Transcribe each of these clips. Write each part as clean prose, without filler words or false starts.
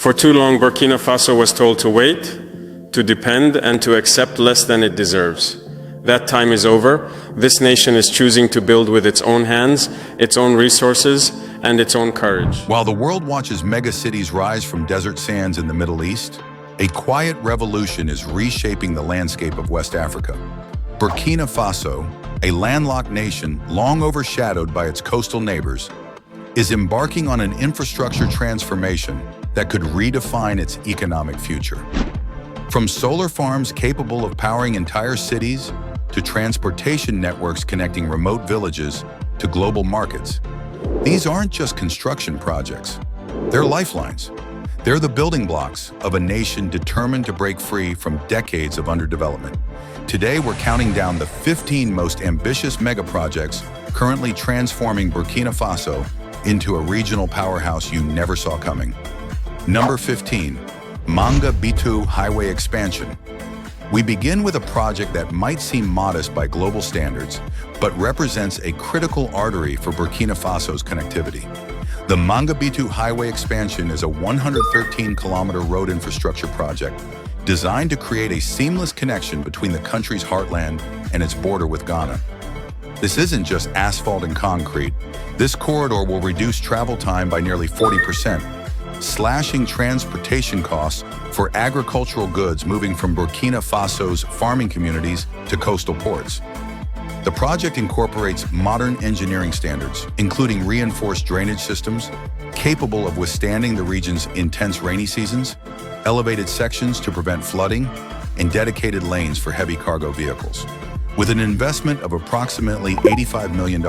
For too long, Burkina Faso was told to wait, to depend, and to accept less than it deserves. That time is over. This nation is choosing to build with its own hands, its own resources, and its own courage. While the world watches mega-cities rise from desert sands in the Middle East, a quiet revolution is reshaping the landscape of West Africa. Burkina Faso, a landlocked nation long overshadowed by its coastal neighbors, is embarking on an infrastructure transformation that could redefine its economic future. From solar farms capable of powering entire cities to transportation networks connecting remote villages to global markets, these aren't just construction projects. They're lifelines. They're the building blocks of a nation determined to break free from decades of underdevelopment. Today, we're counting down the 15 most ambitious megaprojects currently transforming Burkina Faso into a regional powerhouse you never saw coming. Number 15, Manga-Bitou Highway Expansion. We begin with a project that might seem modest by global standards, but represents a critical artery for Burkina Faso's connectivity. The Manga-Bitou Highway Expansion is a 113-kilometer road infrastructure project designed to create a seamless connection between the country's heartland and its border with Ghana. This isn't just asphalt and concrete. This corridor will reduce travel time by nearly 40%, slashing transportation costs for agricultural goods moving from Burkina Faso's farming communities to coastal ports. The project incorporates modern engineering standards, including reinforced drainage systems capable of withstanding the region's intense rainy seasons, elevated sections to prevent flooding, and dedicated lanes for heavy cargo vehicles. With an investment of approximately $85 million,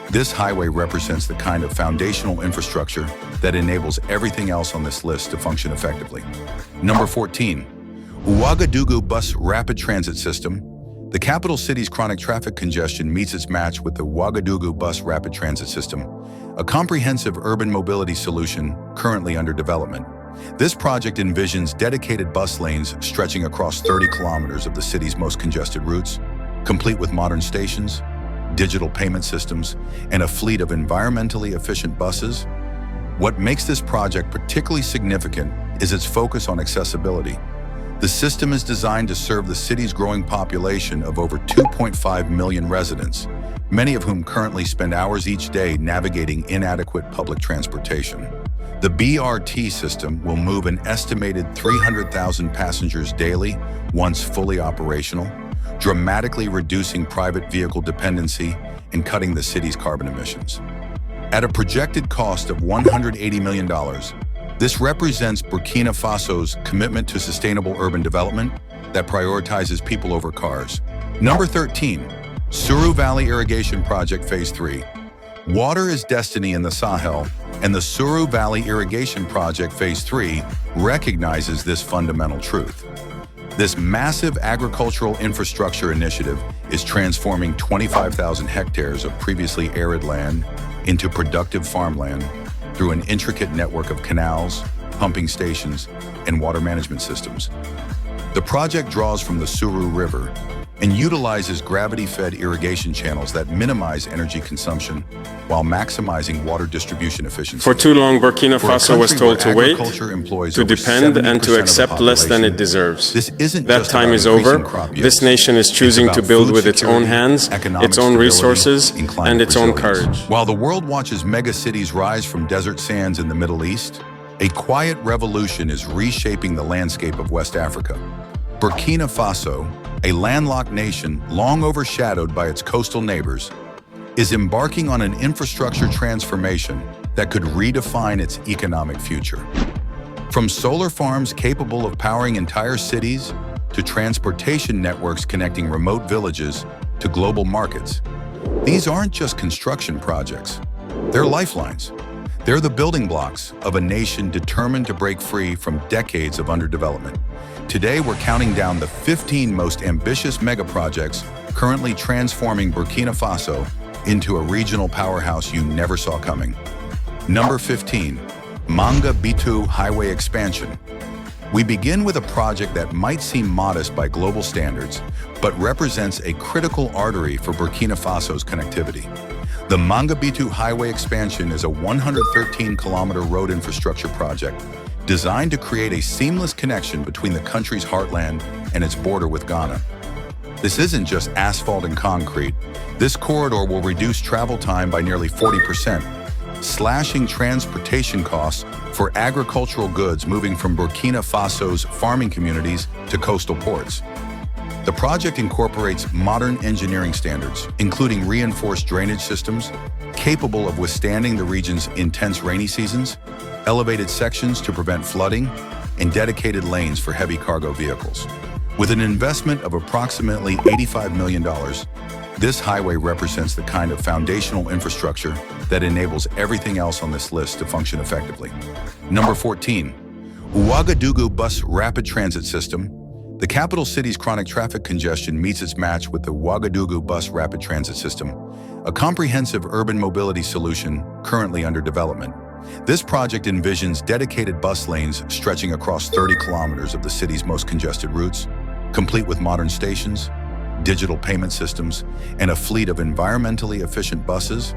this highway represents the kind of foundational infrastructure that enables everything else on this list to function effectively. Number 14, Ouagadougou Bus Rapid Transit System. The capital city's chronic traffic congestion meets its match with the Ouagadougou Bus Rapid Transit System, a comprehensive urban mobility solution currently under development. This project envisions dedicated bus lanes stretching across 30 kilometers of the city's most congested routes, complete with modern stations, digital payment systems, and a fleet of environmentally efficient buses. What makes this project particularly significant is its focus on accessibility. The system is designed to serve the city's growing population of over 2.5 million residents, many of whom currently spend hours each day navigating inadequate public transportation. The BRT system will move an estimated 300,000 passengers daily once fully operational, dramatically reducing private vehicle dependency and cutting the city's carbon emissions. At a projected cost of $180 million, this represents Burkina Faso's commitment to sustainable urban development that prioritizes people over cars. Number 13, Suru Valley Irrigation Project Phase 3. Water is destiny in the Sahel, and the Suru Valley Irrigation Project Phase 3 recognizes this fundamental truth. This massive agricultural infrastructure initiative is transforming 25,000 hectares of previously arid land into productive farmland through an intricate network of canals, pumping stations, and water management systems. The project draws from the Suru River and utilizes gravity-fed irrigation channels that minimize energy consumption while maximizing water distribution efficiency. For too long, Burkina Faso was told to wait, to depend, and to accept less than it deserves. That time is over. This nation is choosing to build with its own hands, its own resources, and its own courage. While the world watches mega-cities rise from desert sands in the Middle East, a quiet revolution is reshaping the landscape of West Africa. Burkina Faso, a landlocked nation long overshadowed by its coastal neighbors, is embarking on an infrastructure transformation that could redefine its economic future. From solar farms capable of powering entire cities to transportation networks connecting remote villages to global markets, these aren't just construction projects. They're lifelines. They're the building blocks of a nation determined to break free from decades of underdevelopment. Today, we're counting down the 15 most ambitious megaprojects currently transforming Burkina Faso into a regional powerhouse you never saw coming. Number 15, Manga-Bitou Highway Expansion. We begin with a project that might seem modest by global standards, but represents a critical artery for Burkina Faso's connectivity. The Manga-Bitou Highway Expansion is a 113-kilometer road infrastructure project designed to create a seamless connection between the country's heartland and its border with Ghana. This isn't just asphalt and concrete. This corridor will reduce travel time by nearly 40%, slashing transportation costs for agricultural goods moving from Burkina Faso's farming communities to coastal ports. The project incorporates modern engineering standards, including reinforced drainage systems capable of withstanding the region's intense rainy seasons, elevated sections to prevent flooding, and dedicated lanes for heavy cargo vehicles. With an investment of approximately $85 million, this highway represents the kind of foundational infrastructure that enables everything else on this list to function effectively. Number 14, Ouagadougou Bus Rapid Transit System. The capital city's chronic traffic congestion meets its match with the Ouagadougou Bus Rapid Transit System, a comprehensive urban mobility solution currently under development. This project envisions dedicated bus lanes stretching across 30 kilometers of the city's most congested routes, complete with modern stations, digital payment systems, and a fleet of environmentally efficient buses.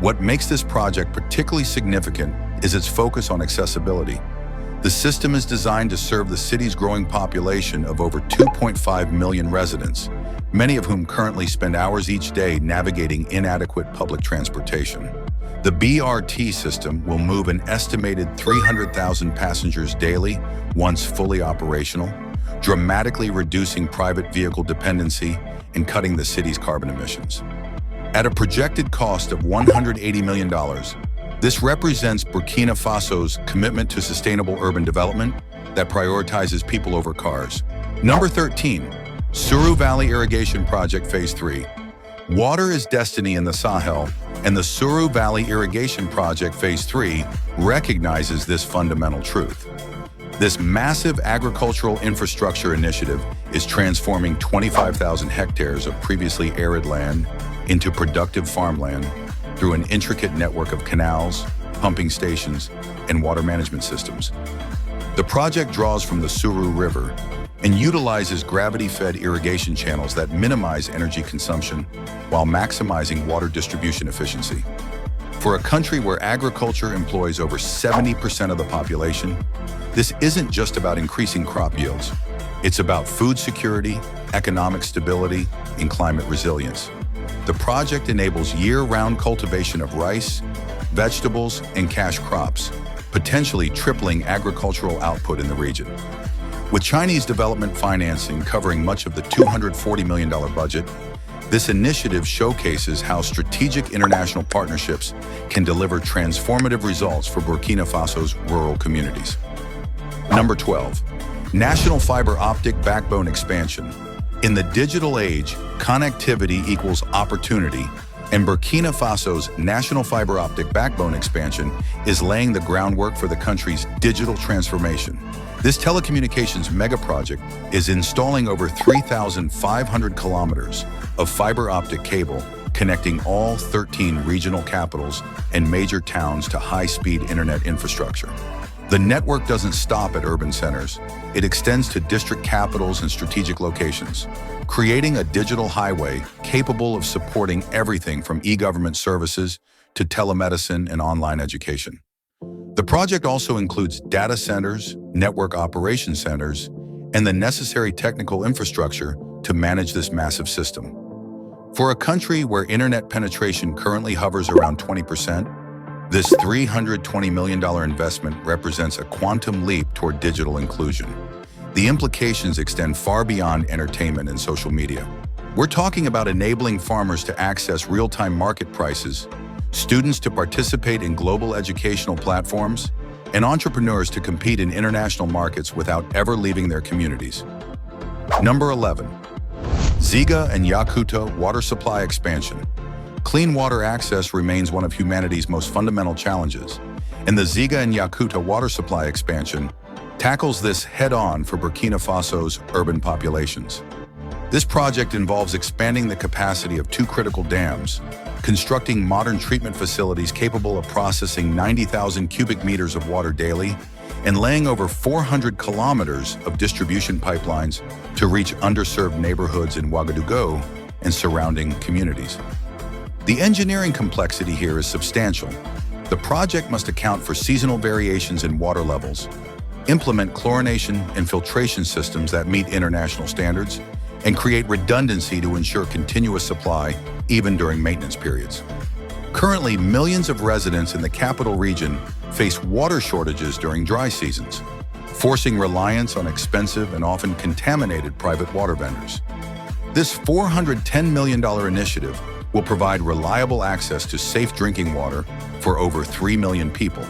What makes this project particularly significant is its focus on accessibility. The system is designed to serve the city's growing population of over 2.5 million residents, many of whom currently spend hours each day navigating inadequate public transportation. The BRT system will move an estimated 300,000 passengers daily once fully operational, dramatically reducing private vehicle dependency and cutting the city's carbon emissions. At a projected cost of $180 million, this represents Burkina Faso's commitment to sustainable urban development that prioritizes people over cars. Number 13, Suru Valley Irrigation Project Phase 3. Water is destiny in the Sahel, and the Suru Valley Irrigation Project Phase 3 recognizes this fundamental truth. This massive agricultural infrastructure initiative is transforming 25,000 hectares of previously arid land into productive farmland through an intricate network of canals, pumping stations, and water management systems. The project draws from the Suru River and utilizes gravity-fed irrigation channels that minimize energy consumption while maximizing water distribution efficiency. For a country where agriculture employs over 70% of the population, this isn't just about increasing crop yields. It's about food security, economic stability, and climate resilience. The project enables year-round cultivation of rice, vegetables, and cash crops, potentially tripling agricultural output in the region. With Chinese development financing covering much of the $240 million budget, this initiative showcases how strategic international partnerships can deliver transformative results for Burkina Faso's rural communities. Number 12, National Fiber Optic Backbone Expansion. In the digital age, connectivity equals opportunity, and Burkina Faso's National Fiber Optic Backbone Expansion is laying the groundwork for the country's digital transformation. This telecommunications megaproject is installing over 3,500 kilometers of fiber optic cable connecting all 13 regional capitals and major towns to high-speed internet infrastructure. The network doesn't stop at urban centers. It extends to district capitals and strategic locations, creating a digital highway capable of supporting everything from e-government services to telemedicine and online education. The project also includes data centers, network operation centers, and the necessary technical infrastructure to manage this massive system. For a country where internet penetration currently hovers around 20%, this $320 million investment represents a quantum leap toward digital inclusion. The implications extend far beyond entertainment and social media. We're talking about enabling farmers to access real-time market prices, students to participate in global educational platforms, and entrepreneurs to compete in international markets without ever leaving their communities. Number 11, Ziga and Yakuta Water Supply Expansion. Clean water access remains one of humanity's most fundamental challenges, and the Ziga and Yakuta water supply expansion tackles this head-on for Burkina Faso's urban populations. This project involves expanding the capacity of 2 critical dams, constructing modern treatment facilities capable of processing 90,000 cubic meters of water daily, and laying over 400 kilometers of distribution pipelines to reach underserved neighborhoods in Ouagadougou and surrounding communities. The engineering complexity here is substantial. The project must account for seasonal variations in water levels, implement chlorination and filtration systems that meet international standards, and create redundancy to ensure continuous supply even during maintenance periods. Currently, millions of residents in the capital region face water shortages during dry seasons, forcing reliance on expensive and often contaminated private water vendors. This $410 million initiative will provide reliable access to safe drinking water for over 3 million people,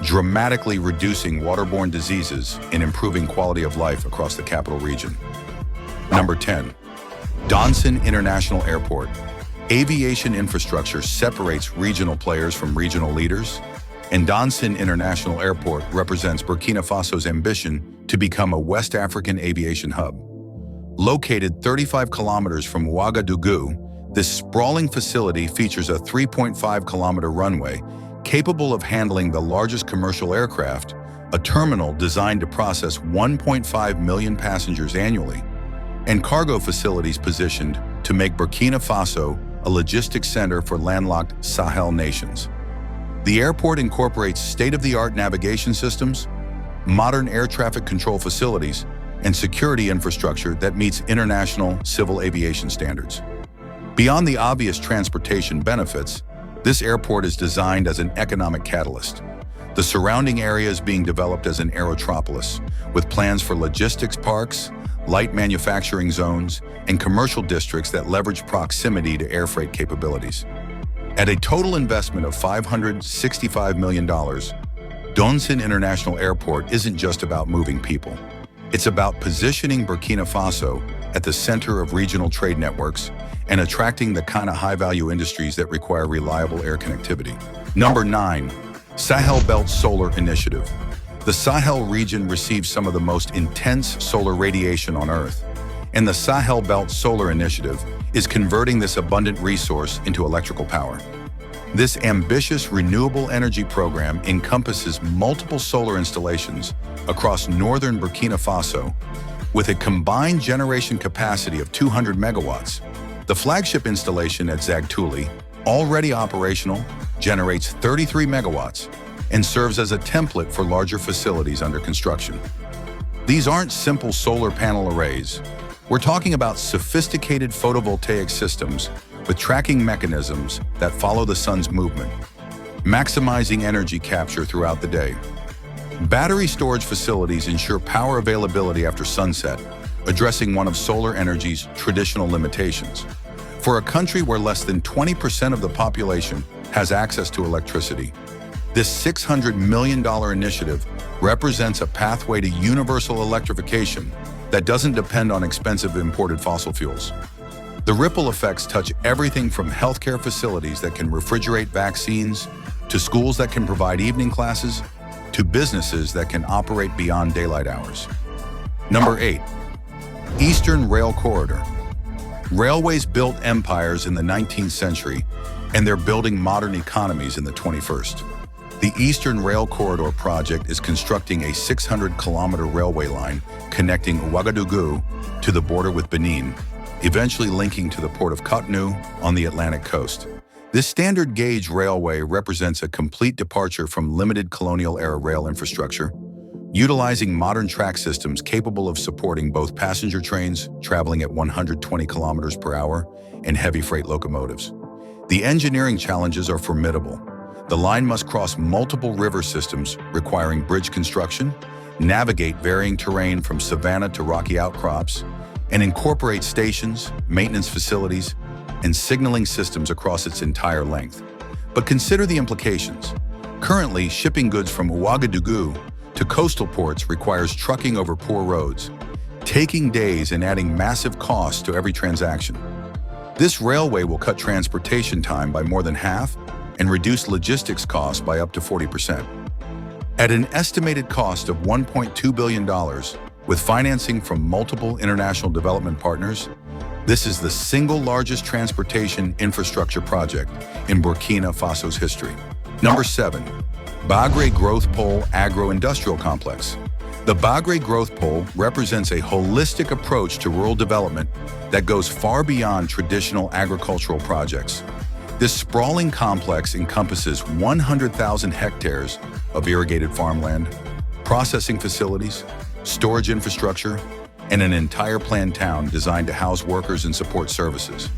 dramatically reducing waterborne diseases and improving quality of life across the capital region. Number 10. Donsan International Airport. Aviation infrastructure separates regional players from regional leaders, and Donsan International Airport represents Burkina Faso's ambition to become a West African aviation hub. Located 35 kilometers from Ouagadougou, this sprawling facility features a 3.5-kilometer runway capable of handling the largest commercial aircraft, a terminal designed to process 1.5 million passengers annually, and cargo facilities positioned to make Burkina Faso a logistics center for landlocked Sahel nations. The airport incorporates state-of-the-art navigation systems, modern air traffic control facilities, and security infrastructure that meets international civil aviation standards. Beyond the obvious transportation benefits, this airport is designed as an economic catalyst. The surrounding area is being developed as an aerotropolis, with plans for logistics parks, light manufacturing zones, and commercial districts that leverage proximity to air freight capabilities. At a total investment of $565 million, Donsan International Airport isn't just about moving people. It's about positioning Burkina Faso at the center of regional trade networks and attracting the kind of high-value industries that require reliable air connectivity. Number 9. Sahel Belt Solar Initiative. The Sahel region receives some of the most intense solar radiation on Earth, and the Sahel Belt Solar Initiative is converting this abundant resource into electrical power. This ambitious renewable energy program encompasses multiple solar installations across northern Burkina Faso with a combined generation capacity of 200 megawatts. The flagship installation at Zagtuli, already operational, generates 33 megawatts and serves as a template for larger facilities under construction. These aren't simple solar panel arrays. We're talking about sophisticated photovoltaic systems with tracking mechanisms that follow the sun's movement, maximizing energy capture throughout the day. Battery storage facilities ensure power availability after sunset, addressing one of solar energy's traditional limitations. For a country where less than 20% of the population has access to electricity, this $600 million initiative represents a pathway to universal electrification that doesn't depend on expensive imported fossil fuels. The ripple effects touch everything from healthcare facilities that can refrigerate vaccines, to schools that can provide evening classes, to businesses that can operate beyond daylight hours. Number 8. Eastern Rail Corridor. Railways built empires in the 19th century, and they're building modern economies in the 21st. The Eastern Rail Corridor project is constructing a 600-kilometer railway line connecting Ouagadougou to the border with Benin, eventually linking to the port of Cotonou on the Atlantic coast. This standard gauge railway represents a complete departure from limited colonial-era rail infrastructure, utilizing modern track systems capable of supporting both passenger trains traveling at 120 kilometers per hour and heavy freight locomotives. The engineering challenges are formidable. The line must cross multiple river systems requiring bridge construction, navigate varying terrain from savanna to rocky outcrops, and incorporate stations, maintenance facilities, and signaling systems across its entire length. But consider the implications. Currently, shipping goods from Ouagadougou to coastal ports requires trucking over poor roads, taking days and adding massive costs to every transaction. This railway will cut transportation time by more than half and reduce logistics costs by up to 40%. At an estimated cost of $1.2 billion, with financing from multiple international development partners, this is the single largest transportation infrastructure project in Burkina Faso's history. Number 7. Bagre Growth Pole Agro-Industrial Complex. The Bagre Growth Pole represents a holistic approach to rural development that goes far beyond traditional agricultural projects. This sprawling complex encompasses 100,000 hectares of irrigated farmland, processing facilities, storage infrastructure, and an entire planned town designed to house workers and support services.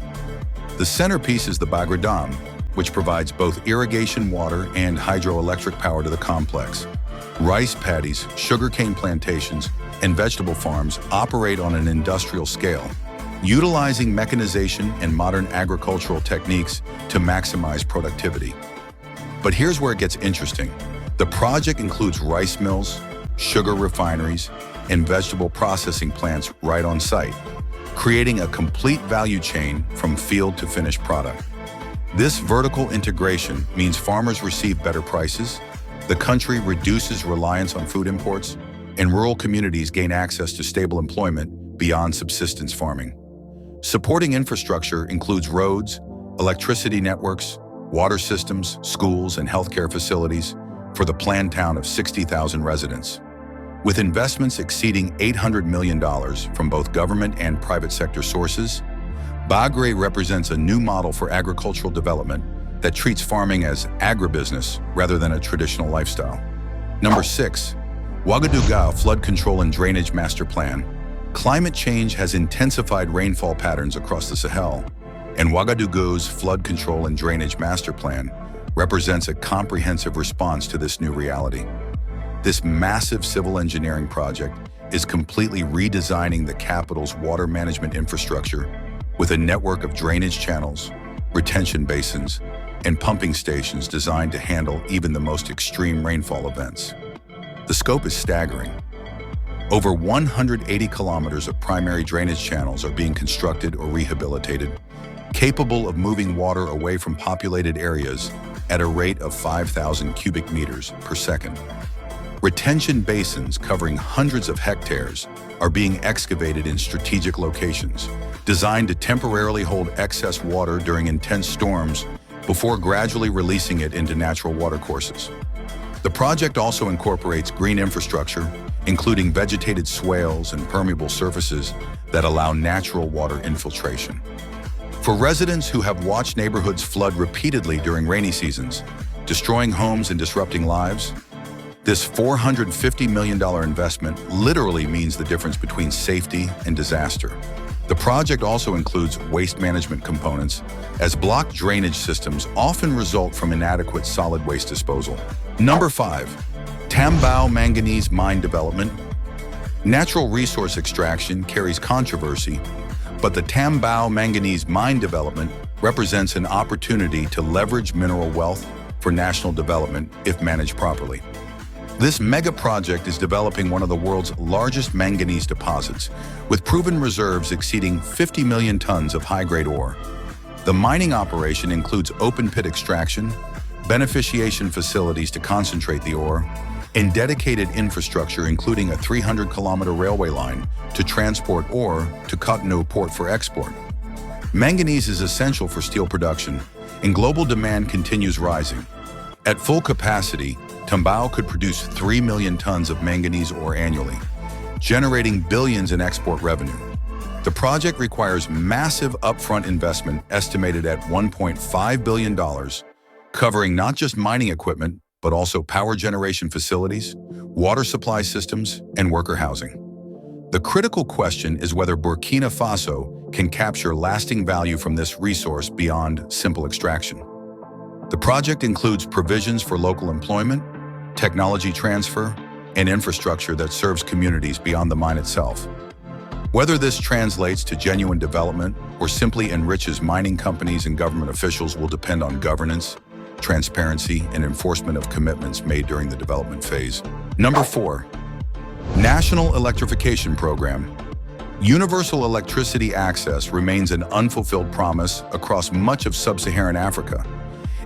The centerpiece is the Bagra Dam, which provides both irrigation water and hydroelectric power to the complex. Rice paddies, sugarcane plantations, and vegetable farms operate on an industrial scale, utilizing mechanization and modern agricultural techniques to maximize productivity. But here's where it gets interesting. The project includes rice mills, sugar refineries, and vegetable processing plants right on site, creating a complete value chain from field to finished product. This vertical integration means farmers receive better prices, the country reduces reliance on food imports, and rural communities gain access to stable employment beyond subsistence farming. Supporting infrastructure includes roads, electricity networks, water systems, schools, and healthcare facilities for the planned town of 60,000 residents. With investments exceeding $800 million from both government and private sector sources, Bagra represents a new model for agricultural development that treats farming as agribusiness rather than a traditional lifestyle. Number 6, Ouagadougou Flood Control and Drainage Master Plan. Climate change has intensified rainfall patterns across the Sahel, and Ouagadougou's Flood Control and Drainage Master Plan represents a comprehensive response to this new reality. This massive civil engineering project is completely redesigning the capital's water management infrastructure with a network of drainage channels, retention basins, and pumping stations designed to handle even the most extreme rainfall events. The scope is staggering. Over 180 kilometers of primary drainage channels are being constructed or rehabilitated, capable of moving water away from populated areas at a rate of 5,000 cubic meters per second. Retention basins covering hundreds of hectares are being excavated in strategic locations, designed to temporarily hold excess water during intense storms before gradually releasing it into natural watercourses. The project also incorporates green infrastructure, including vegetated swales and permeable surfaces that allow natural water infiltration. For residents who have watched neighborhoods flood repeatedly during rainy seasons, destroying homes and disrupting lives, this $450 million investment literally means the difference between safety and disaster. The project also includes waste management components, as blocked drainage systems often result from inadequate solid waste disposal. Number 5, Tambao Manganese Mine Development. Natural resource extraction carries controversy, but the Tambao Manganese Mine Development represents an opportunity to leverage mineral wealth for national development if managed properly. This mega project is developing one of the world's largest manganese deposits, with proven reserves exceeding 50 million tons of high-grade ore. The mining operation includes open-pit extraction, beneficiation facilities to concentrate the ore, and dedicated infrastructure including a 300-kilometer railway line to transport ore to Cotonou port for export. Manganese is essential for steel production, and global demand continues rising. At full capacity, Tambao could produce 3 million tons of manganese ore annually, generating billions in export revenue. The project requires massive upfront investment estimated at $1.5 billion, covering not just mining equipment, but also power generation facilities, water supply systems, and worker housing. The critical question is whether Burkina Faso can capture lasting value from this resource beyond simple extraction. The project includes provisions for local employment, technology transfer, and infrastructure that serves communities beyond the mine itself. Whether this translates to genuine development or simply enriches mining companies and government officials will depend on governance, transparency, and enforcement of commitments made during the development phase. Number 4, National Electrification Program. Universal electricity access remains an unfulfilled promise across much of sub-Saharan Africa,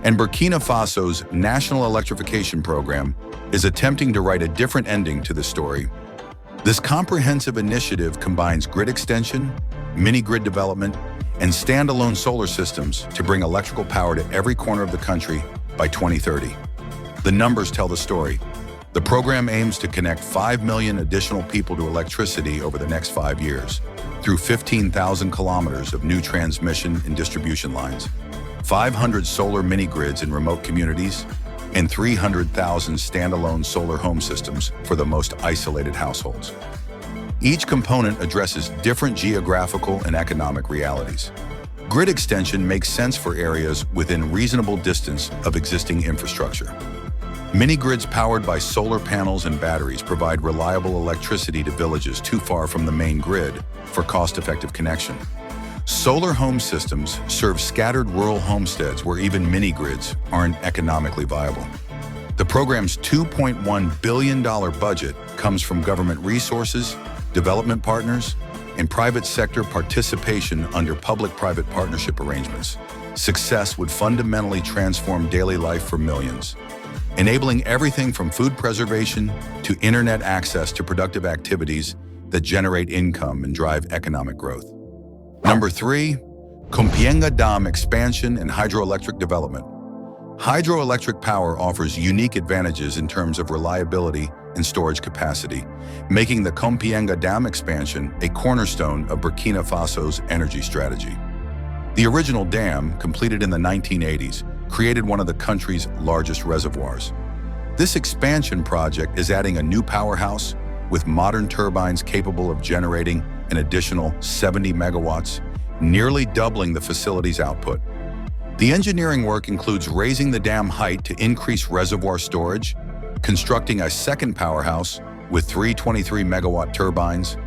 and Burkina Faso's National Electrification Program is attempting to write a different ending to this story. This comprehensive initiative combines grid extension, mini-grid development, and standalone solar systems to bring electrical power to every corner of the country by 2030. The numbers tell the story. The program aims to connect 5 million additional people to electricity over the next 5 years through 15,000 kilometers of new transmission and distribution lines. 500 solar mini-grids in remote communities, and 300,000 standalone solar home systems for the most isolated households. Each component addresses different geographical and economic realities. Grid extension makes sense for areas within reasonable distance of existing infrastructure. Mini-grids powered by solar panels and batteries provide reliable electricity to villages too far from the main grid for cost-effective connection. Solar home systems serve scattered rural homesteads where even mini-grids aren't economically viable. The program's $2.1 billion budget comes from government resources, development partners, and private sector participation under public-private partnership arrangements. Success would fundamentally transform daily life for millions, enabling everything from food preservation to internet access to productive activities that generate income and drive economic growth. Number 3, Compiègne Dam expansion and hydroelectric development. Hydroelectric power offers unique advantages in terms of reliability and storage capacity, making the Compiègne Dam expansion a cornerstone of Burkina Faso's energy strategy. The original dam, completed in the 1980s, created one of the country's largest reservoirs. This expansion project is adding a new powerhouse with modern turbines capable of generating an additional 70 megawatts, nearly doubling the facility's output. The engineering work includes raising the dam height to increase reservoir storage, constructing a second powerhouse with 323 megawatt turbines,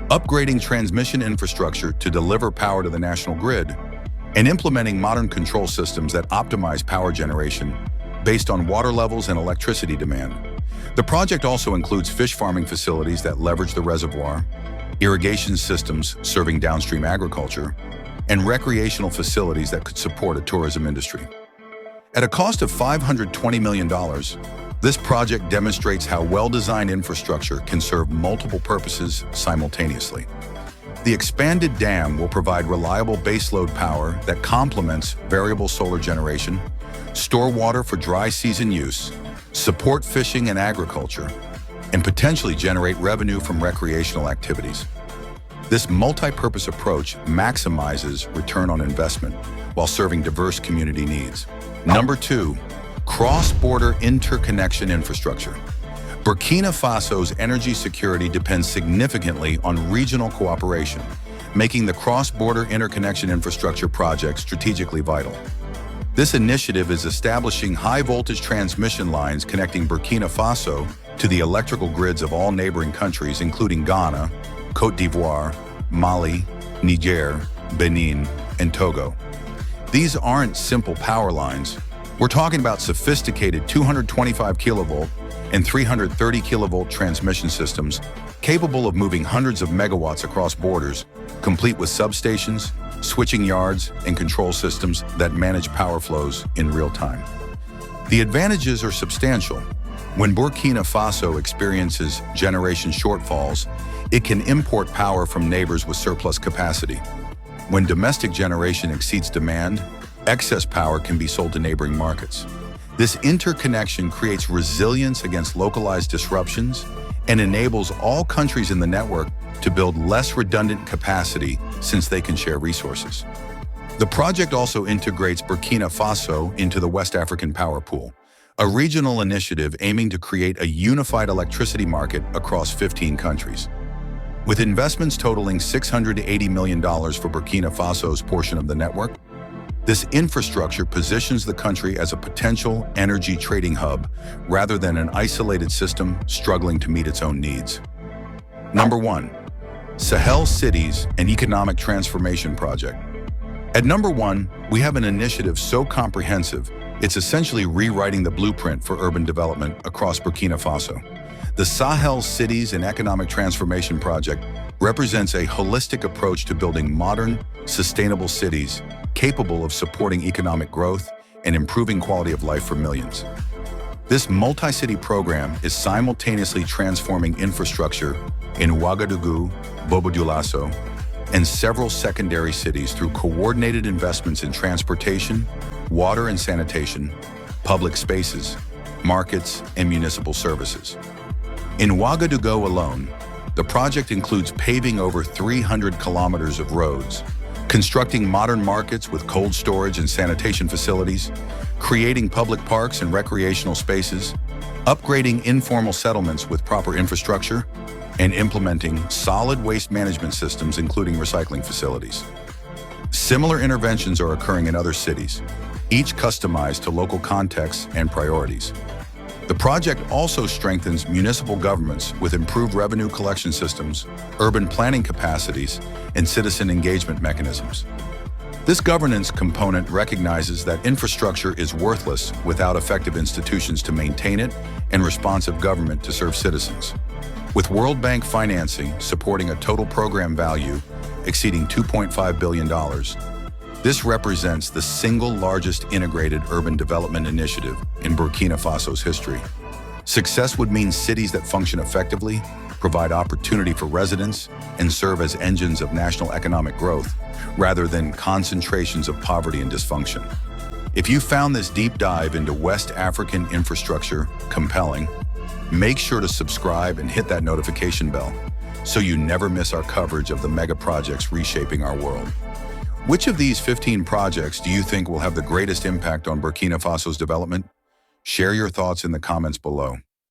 upgrading transmission infrastructure to deliver power to the national grid, and implementing modern control systems that optimize power generation based on water levels and electricity demand. The project also includes fish farming facilities that leverage the reservoir, irrigation systems serving downstream agriculture, and recreational facilities that could support a tourism industry. At a cost of $520 million, this project demonstrates how well-designed infrastructure can serve multiple purposes simultaneously. The expanded dam will provide reliable baseload power that complements variable solar generation, store water for dry season use, support fishing and agriculture, and potentially generate revenue from recreational activities. This multi-purpose approach maximizes return on investment while serving diverse community needs. Number 2, cross-border interconnection infrastructure. Burkina Faso's energy security depends significantly on regional cooperation, making the cross-border interconnection infrastructure project strategically vital. This initiative is establishing high-voltage transmission lines connecting Burkina Faso to the electrical grids of all neighboring countries, including Ghana, Côte d'Ivoire, Mali, Niger, Benin, and Togo. These aren't simple power lines. We're talking about sophisticated 225 kilovolt and 330 kilovolt transmission systems capable of moving hundreds of megawatts across borders, complete with substations, switching yards, and control systems that manage power flows in real time. The advantages are substantial. When Burkina Faso experiences generation shortfalls, it can import power from neighbors with surplus capacity. When domestic generation exceeds demand, excess power can be sold to neighboring markets. This interconnection creates resilience against localized disruptions and enables all countries in the network to build less redundant capacity since they can share resources. The project also integrates Burkina Faso into the West African Power Pool, a regional initiative aiming to create a unified electricity market across 15 countries. With investments totaling $680 million for Burkina Faso's portion of the network, this infrastructure positions the country as a potential energy trading hub rather than an isolated system struggling to meet its own needs. Number 1, Sahel Cities and Economic Transformation Project. At number 1, we have an initiative so comprehensive, it's essentially rewriting the blueprint for urban development across Burkina Faso. The Sahel Cities and Economic Transformation Project represents a holistic approach to building modern, sustainable cities capable of supporting economic growth and improving quality of life for millions. This multi-city program is simultaneously transforming infrastructure in Ouagadougou, Bobo-Dioulasso, and several secondary cities through coordinated investments in transportation, water and sanitation, public spaces, markets, and municipal services. In Ouagadougou alone, the project includes paving over 300 kilometers of roads, constructing modern markets with cold storage and sanitation facilities, creating public parks and recreational spaces, upgrading informal settlements with proper infrastructure, and implementing solid waste management systems, including recycling facilities. Similar interventions are occurring in other cities, each customized to local contexts and priorities. The project also strengthens municipal governments with improved revenue collection systems, urban planning capacities, and citizen engagement mechanisms. This governance component recognizes that infrastructure is worthless without effective institutions to maintain it and responsive government to serve citizens. With World Bank financing supporting a total program value exceeding $2.5 billion, this represents the single largest integrated urban development initiative in Burkina Faso's history. Success would mean cities that function effectively, provide opportunity for residents, and serve as engines of national economic growth, rather than concentrations of poverty and dysfunction. If you found this deep dive into West African infrastructure compelling, make sure to subscribe and hit that notification bell so you never miss our coverage of the mega projects reshaping our world. Which of these 15 projects do you think will have the greatest impact on Burkina Faso's development? Share your thoughts in the comments below.